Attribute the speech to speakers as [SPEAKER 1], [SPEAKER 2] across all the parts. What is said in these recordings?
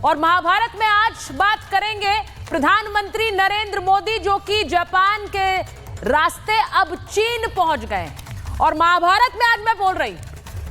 [SPEAKER 1] और महाभारत में आज बात करेंगे प्रधानमंत्री नरेंद्र मोदी, जो कि जापान के रास्ते अब चीन पहुंच गए। और महाभारत में आज मैं बोल रही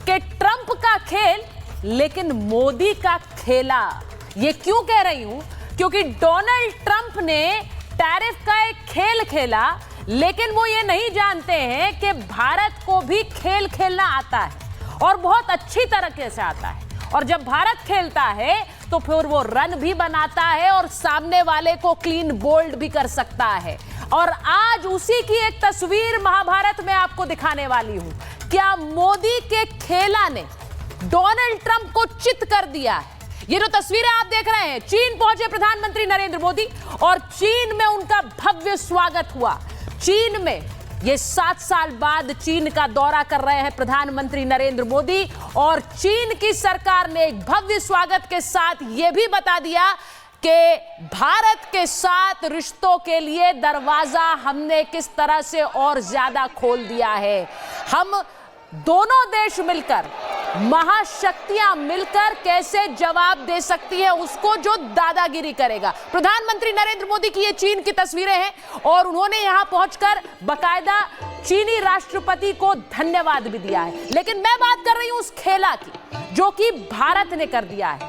[SPEAKER 1] कि ट्रंप का खेल लेकिन मोदी का खेला। ये क्यों कह रही हूं? क्योंकि डोनाल्ड ट्रंप ने टैरिफ का एक खेल खेला, लेकिन वो ये नहीं जानते हैं कि भारत को भी खेल खेलना आता है और बहुत अच्छी तरीके से आता है। और जब भारत खेलता है तो फिर वो रन भी बनाता है और सामने वाले को क्लीन बोल्ड भी कर सकता है। और आज उसी की एक तस्वीर महाभारत में आपको दिखाने वाली हूं। क्या मोदी के खेला ने डोनाल्ड ट्रंप को चित कर दिया है? ये जो तस्वीरें आप देख रहे हैं, चीन पहुंचे प्रधानमंत्री नरेंद्र मोदी और चीन में उनका भव्य स्वागत हुआ। चीन में ये 7 साल बाद चीन का दौरा कर रहे हैं प्रधानमंत्री नरेंद्र मोदी, और चीन की सरकार ने एक भव्य स्वागत के साथ ये भी बता दिया कि भारत के साथ रिश्तों के लिए दरवाजा हमने किस तरह से और ज्यादा खोल दिया है। हम दोनों देश मिलकर, महाशक्तियां मिलकर कैसे जवाब दे सकती है उसको जो दादागिरी करेगा। प्रधानमंत्री नरेंद्र मोदी की ये चीन की तस्वीरें हैं और उन्होंने यहां पहुंचकर बकायदा चीनी राष्ट्रपति को धन्यवाद भी दिया है। लेकिन मैं बात कर रही हूं उस खेला की जो कि भारत ने कर दिया है।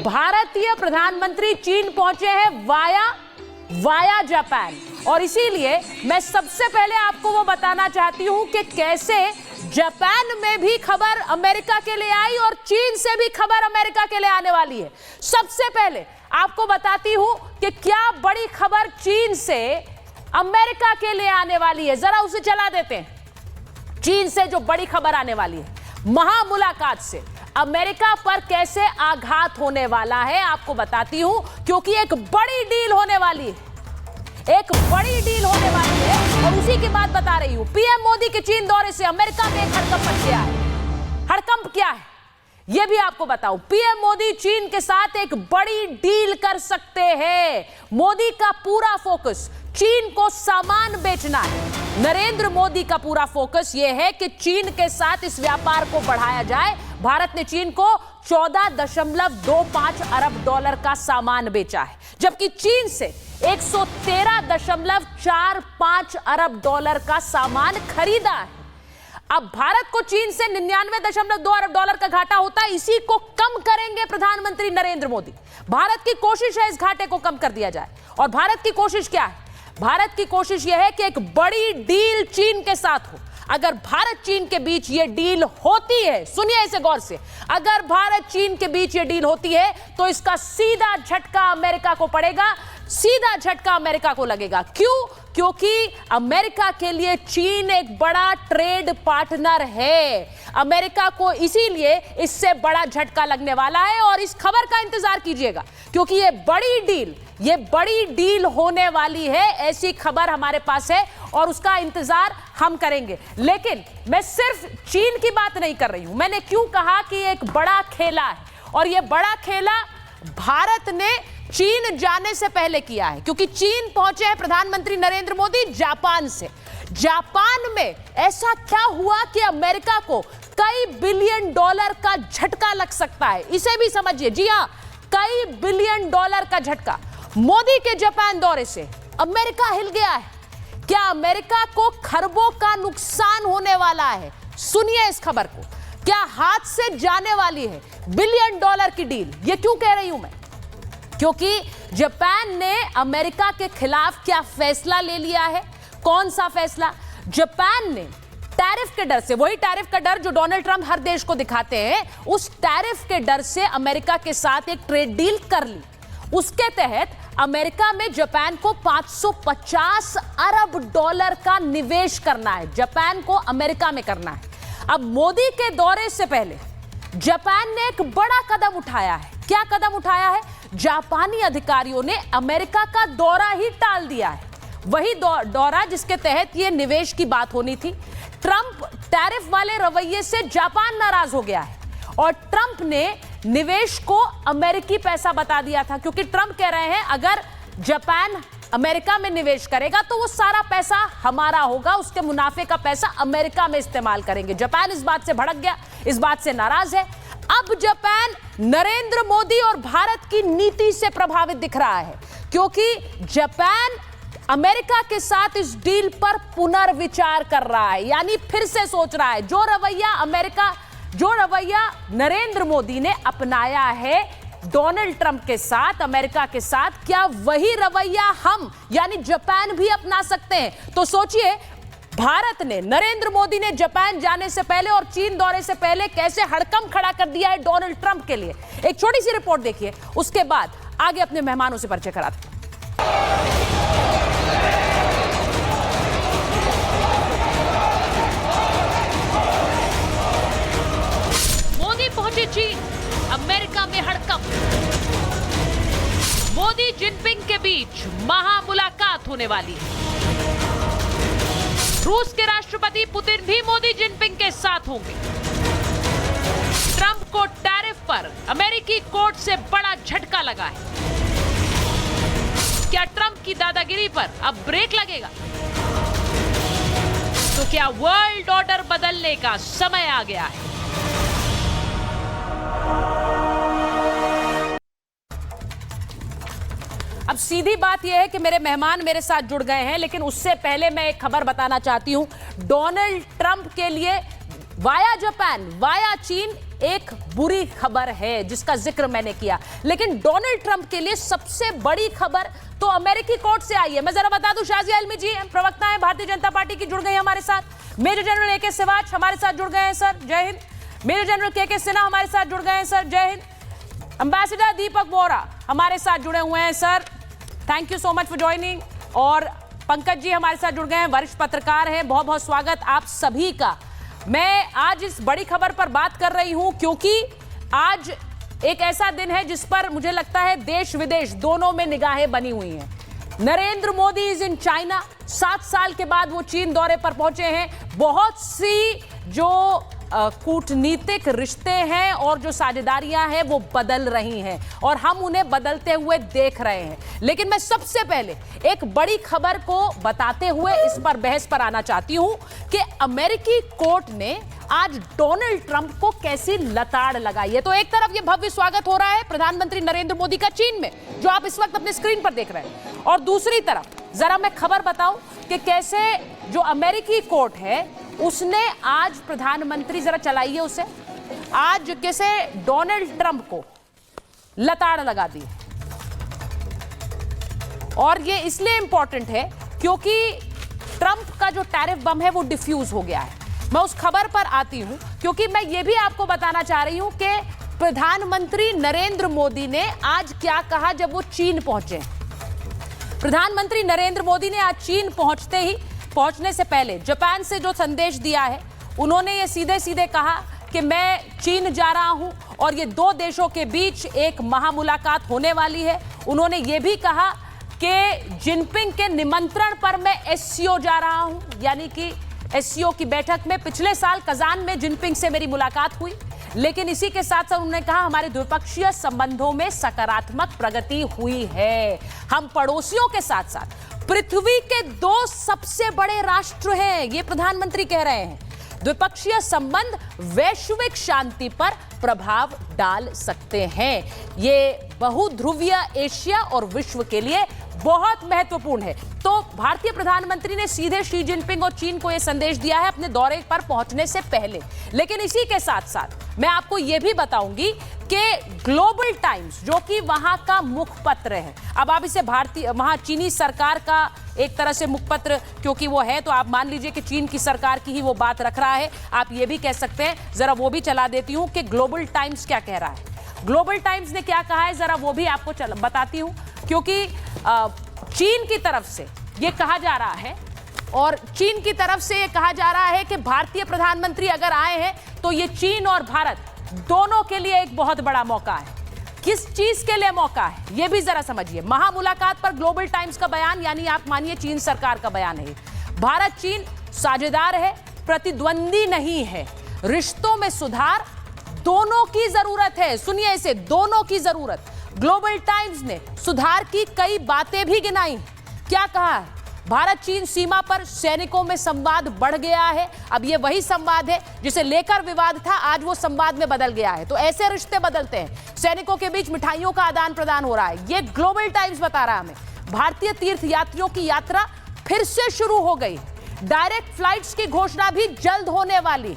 [SPEAKER 1] भारतीय प्रधानमंत्री चीन पहुंचे हैं वाया जापान, और इसीलिए मैं सबसे पहले आपको वो बताना चाहती हूं कि कैसे जापान में भी खबर अमेरिका के लिए आई और चीन से भी खबर अमेरिका के लिए आने वाली है। सबसे पहले आपको बताती हूं कि क्या बड़ी खबर चीन से अमेरिका के लिए आने वाली है। जरा उसे चला देते हैं। चीन से जो बड़ी खबर आने वाली है, महामुलाकात से अमेरिका पर कैसे आघात होने वाला है आपको बताती हूं, क्योंकि एक बड़ी डील होने वाली है। एक बड़ी डील होने वाली है और उसी की बात बता रही हूं। पीएम मोदी के चीन दौरे से अमेरिका में एक हड़कंप मच गया है। हड़कंप क्या है यह भी आपको बताऊं। पीएम मोदी चीन के साथ एक बड़ी डील कर सकते हैं। मोदी का पूरा फोकस चीन को सामान बेचना है। नरेंद्र मोदी का पूरा फोकस यह है कि चीन के साथ इस व्यापार को बढ़ाया जाए। भारत ने चीन को 14.25 अरब डॉलर का सामान बेचा है, जबकि चीन से 113.45 अरब डॉलर का सामान खरीदा है। अब भारत को चीन से 99.2 अरब डॉलर का घाटा होता है। इसी को कम करेंगे प्रधानमंत्री नरेंद्र मोदी। भारत की कोशिश है इस घाटे को कम कर दिया जाए। और भारत की कोशिश क्या है? भारत की कोशिश यह है कि एक बड़ी डील चीन के साथ हो। अगर भारत चीन के बीच ये डील होती है, सुनिए इसे गौर से, अगर भारत चीन के बीच ये डील होती है तो इसका सीधा झटका अमेरिका को पड़ेगा, सीधा झटका अमेरिका को लगेगा। क्यों? क्योंकि अमेरिका के लिए चीन एक बड़ा ट्रेड पार्टनर है। अमेरिका को इसीलिए इससे बड़ा झटका लगने वाला है और इस खबर का इंतजार कीजिएगा, क्योंकि ये बड़ी डील होने वाली है। ऐसी खबर हमारे पास है और उसका इंतजार हम करेंगे। लेकिन मैं सिर्फ चीन की बात नहीं कर रही हूं। मैंने क्यों कहा कि एक बड़ा खेला है, और यह बड़ा खेला भारत ने चीन जाने से पहले किया है, क्योंकि चीन पहुंचे हैं प्रधानमंत्री नरेंद्र मोदी जापान से। जापान में ऐसा क्या हुआ कि अमेरिका को कई बिलियन डॉलर का झटका लग सकता है? इसे भी समझिए। जी हां, कई बिलियन डॉलर का झटका। मोदी के जापान दौरे से अमेरिका हिल गया है। क्या अमेरिका को खरबों का नुकसान होने वाला है? सुनिए इस खबर को। क्या हाथ से जाने वाली है बिलियन डॉलर की डील? ये क्यों कह रही हूं मैं? क्योंकि जापान ने अमेरिका के खिलाफ क्या फैसला ले लिया है। कौन सा फैसला? जापान ने टैरिफ के डर से, वही टैरिफ का डर जो डोनाल्ड ट्रंप हर देश को दिखाते हैं, उस टैरिफ के डर से अमेरिका के साथ एक ट्रेड डील कर ली। उसके तहत अमेरिका में जापान को 550 अरब डॉलर का निवेश करना है। जापान को अमेरिका में करना है। अब मोदी के दौरे से पहले जापान ने एक बड़ा कदम उठाया है। क्या कदम उठाया है? जापानी अधिकारियों ने अमेरिका का दौरा ही टाल दिया है। वही दौरा जिसके तहत यह निवेश की बात होनी थी। ट्रंप टैरिफ वाले रवैये से जापान नाराज हो गया है और ट्रंप ने निवेश को अमेरिकी पैसा बता दिया था, क्योंकि ट्रंप कह रहे हैं अगर जापान अमेरिका में निवेश करेगा तो वो सारा पैसा हमारा होगा, उसके मुनाफे का पैसा अमेरिका में इस्तेमाल करेंगे। जापान इस बात से भड़क गया, इस बात से नाराज है। अब जापान नरेंद्र मोदी और भारत की नीति से प्रभावित दिख रहा है, क्योंकि जापान अमेरिका के साथ इस डील पर पुनर्विचार कर रहा है, यानी फिर से सोच रहा है। जो रवैया नरेंद्र मोदी ने अपनाया है डोनाल्ड ट्रंप के साथ, अमेरिका के साथ, क्या वही रवैया हम यानी जापान भी अपना सकते हैं? तो सोचिए, भारत ने, नरेंद्र मोदी ने जापान जाने से पहले और चीन दौरे से पहले कैसे हड़कंप खड़ा कर दिया है डोनाल्ड ट्रंप के लिए। एक छोटी सी रिपोर्ट देखिए, उसके बाद आगे अपने मेहमानों से परिचय कराते हैं।
[SPEAKER 2] मोदी पहुंचे चीन, अमेरिका में हड़कंप। मोदी जिनपिंग के बीच महामुलाकात होने वाली है। रूस के राष्ट्रपति पुतिन भी मोदी जिनपिंग के साथ होंगे। ट्रंप को टैरिफ पर अमेरिकी कोर्ट से बड़ा झटका लगा है। क्या ट्रंप की दादागिरी पर अब ब्रेक लगेगा? तो क्या वर्ल्ड ऑर्डर बदलने का समय आ गया है?
[SPEAKER 1] अब सीधी बात यह है कि मेरे मेहमान मेरे साथ जुड़ गए हैं, लेकिन उससे पहले मैं एक खबर बताना चाहती हूं। डोनाल्ड ट्रंप के लिए वाया जापान, वाया चीन एक बुरी खबर है, जिसका जिक्र मैंने किया, लेकिन डोनाल्ड ट्रंप के लिए सबसे बड़ी खबर तो अमेरिकी कोर्ट से आई है। मैं जरा बता दूं, शाजिया इल्मी जी प्रवक्ता है भारतीय जनता पार्टी की, जुड़ गई हमारे साथ। Major general A K. सिवाच हमारे साथ जुड़ गए हैं सर, जय Hind. Major general K K. Sinha हमारे साथ जुड़ गए हैं सर, जय हिंद। एम्बेसडर दीपक बोरा हमारे साथ जुड़े हुए हैं sir, thank you so much for joining. और पंकज जी हमारे साथ जुड़ गए हैं, वरिष्ठ पत्रकार हैं। बहुत बहुत स्वागत आप सभी का। मैं आज इस बड़ी खबर पर बात कर रही हूं क्योंकि आज एक ऐसा दिन है जिस पर मुझे लगता है देश विदेश दोनों में निगाहें बनी हुई हैं। Narendra Modi is in China, 7 साल के बाद वो चीन दौरे पर पहुंचे हैं। बहुत सी जो कूटनीतिक रिश्ते हैं और जो साझेदारियां हैं वो बदल रही हैं और हम उन्हें बदलते हुए देख रहे हैं। लेकिन मैं सबसे पहले एक बड़ी खबर को बताते हुए इस पर बहस पर आना चाहती हूं कि अमेरिकी कोर्ट ने आज डोनाल्ड ट्रंप को कैसी लताड़ लगाई है। तो एक तरफ ये भव्य स्वागत हो रहा है प्रधानमंत्री नरेंद्र मोदी का चीन में, जो आप इस वक्त अपने स्क्रीन पर देख रहे हैं, और दूसरी तरफ जरा मैं खबर बताऊं कि कैसे जो अमेरिकी कोर्ट है उसने आज प्रधानमंत्री, जरा चलाइए उसे, आज कैसे डोनाल्ड ट्रंप को लताड़ लगा दी। और ये इसलिए इंपॉर्टेंट है क्योंकि ट्रंप का जो टैरिफ बम है वो डिफ्यूज हो गया है। मैं उस खबर पर आती हूं क्योंकि मैं ये भी आपको बताना चाह रही हूं कि प्रधानमंत्री नरेंद्र मोदी ने आज क्या कहा जब वो चीन पहुंचे। प्रधानमंत्री नरेंद्र मोदी ने आज चीन पहुंचने से पहले जापान से जो संदेश दिया है, उन्होंने ये सीधे सीधे कहा कि मैं चीन जा रहा हूं और ये दो देशों के बीच एक महामुलाकात होने वाली है। उन्होंने ये भी कहा कि जिनपिंग के निमंत्रण पर मैं एससीओ जा रहा हूं, यानी कि एससीओ की बैठक में पिछले साल कजान में जिनपिंग से मेरी मुलाकात हुई। लेकिन इसी के साथ साथ उन्होंने कहा हमारे द्विपक्षीय संबंधों में सकारात्मक प्रगति हुई है। हम पड़ोसियों के साथ साथ पृथ्वी के 2 सबसे बड़े राष्ट्र हैं, ये प्रधानमंत्री कह रहे हैं। द्विपक्षीय संबंध वैश्विक शांति पर प्रभाव डाल सकते हैं। ये बहुध्रुवीय एशिया और विश्व के लिए बहुत महत्वपूर्ण है। तो भारतीय प्रधानमंत्री ने सीधे शी जिनपिंग और चीन को यह संदेश दिया है अपने दौरे पर पहुंचने से पहले। लेकिन इसी के साथ साथ मैं आपको यह भी बताऊंगी कि ग्लोबल टाइम्स, जो कि वहां का मुखपत्र है, अब आप इसे वहां चीनी सरकार का एक तरह से मुखपत्र क्योंकि वो है, तो आप मान लीजिए कि चीन की सरकार की ही वो बात रख रहा है, आप ये भी कह सकते हैं। जरा वो भी चला देती हूं कि ग्लोबल टाइम्स क्या कह रहा है। ग्लोबल टाइम्स ने क्या कहा है, जरा वो भी आपको बताती हूं, क्योंकि चीन की तरफ से ये कहा जा रहा है और चीन की तरफ से ये कहा जा रहा है कि भारतीय प्रधानमंत्री अगर आए हैं तो ये चीन और भारत दोनों के लिए एक बहुत बड़ा मौका है। किस चीज के लिए मौका है ये भी जरा समझिए। महामुलाकात पर ग्लोबल टाइम्स का बयान, यानी आप मानिए चीन सरकार का बयान है। भारत चीन साझेदार है, प्रतिद्वंदी नहीं है। रिश्तों में सुधार दोनों की जरूरत है। सुनिए इसे, दोनों की जरूरत। ग्लोबल टाइम्स ने सुधार की कई बातें भी गिनाई। क्या कहा है? भारत चीन सीमा पर सैनिकों में संवाद बढ़ गया है। अब ये वही संवाद है जिसे लेकर विवाद था, आज वो संवाद में बदल गया है। तो ऐसे रिश्ते बदलते हैं। सैनिकों के बीच मिठाइयों का आदान प्रदान हो रहा है। ये ग्लोबल टाइम्स बता रहा है हमें। भारतीय तीर्थ यात्रियों की यात्रा फिर से शुरू हो गई। डायरेक्ट फ्लाइट्स की घोषणा भी जल्द होने वाली।